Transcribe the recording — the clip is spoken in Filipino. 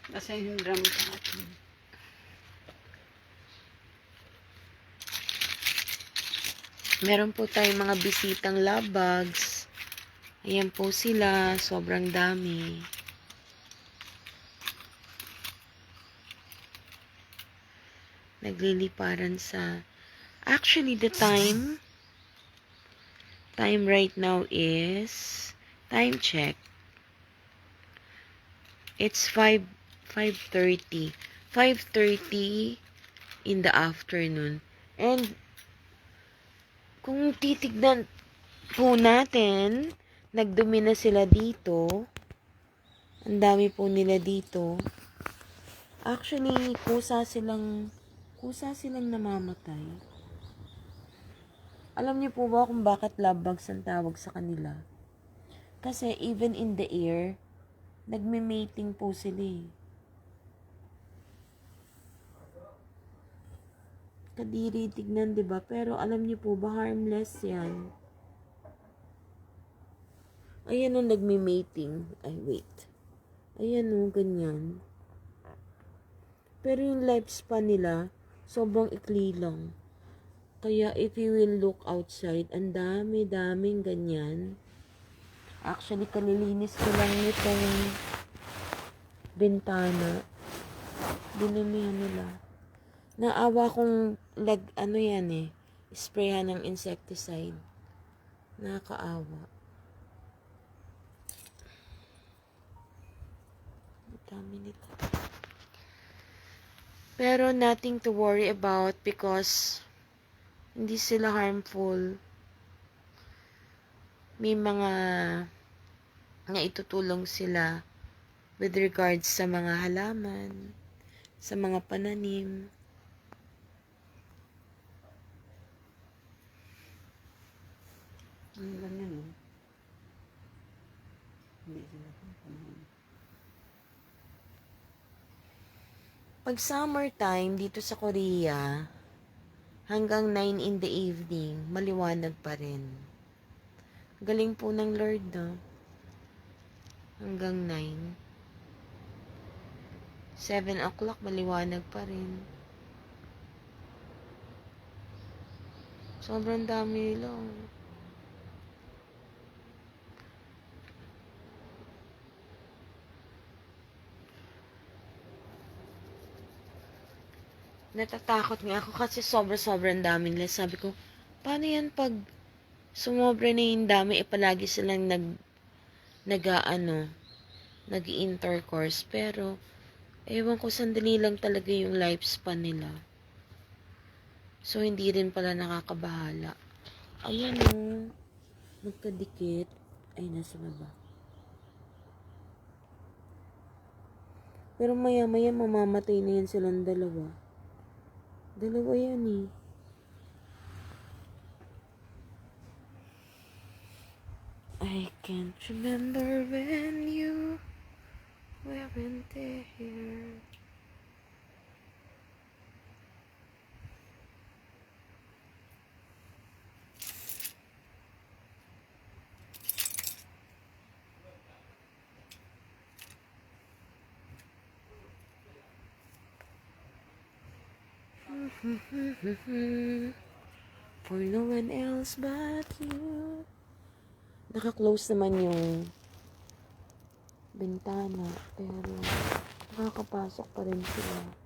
Basta yung drum sa atin. Meron po tayong mga bisitang love bugs. Ayan po sila. Sobrang dami. Nagliliparan sa... Actually, the time right now is... Time check. It's 5:30 in the afternoon. And kung titignan po natin, nagdumi na sila dito. Ang dami po nila dito. Actually, kusa silang namamatay. Alam niyo po ba kung bakit love bugs ang tawag sa kanila? Kasi even in the air, nagme-mating po sila eh. Kadiri tignan, 'di ba? Pero alam niyo po ba, harmless 'yan. Ayan o, nagme-mating. Ay, wait. Ayan o, ganyan. Pero yung lifespan nila, sobrang ikli lang. Kaya if you will look outside, ang dami-daming ganyan. Actually, kalilinis ko lang nitong bintana. Dinamihan nila. Naawa kong sprayan ng insecticide. Nakakaawa. Dami nito. Pero nothing to worry about because hindi sila harmful. May mga naitutulong sila with regards sa mga halaman, sa mga pananim. Ang ganyan o. Hindi sila panahin. Pag summertime dito sa Korea, hanggang 9 in the evening, maliwanag pa rin. Galing po ng Lord, no? Hanggang 9. 7 o'clock, maliwanag pa rin. Sobrang dami nila. Natatakot nga ako kasi sobrang dami nila. Sabi ko, paano yan pag sumobra na yung dami, palagi silang nag-intercourse. Pero, ewan ko, sandali lang talaga yung lifespan nila. So, hindi rin pala nakakabahala. Ayan o, magkadikit. Ay, nasa baba. Pero maya-maya mamamatay na yan silang dalawa. Dalawa yan eh. I can't remember when you weren't there. For no one else but you. Naka-close naman yung bintana, pero nakakapasok pa rin sila.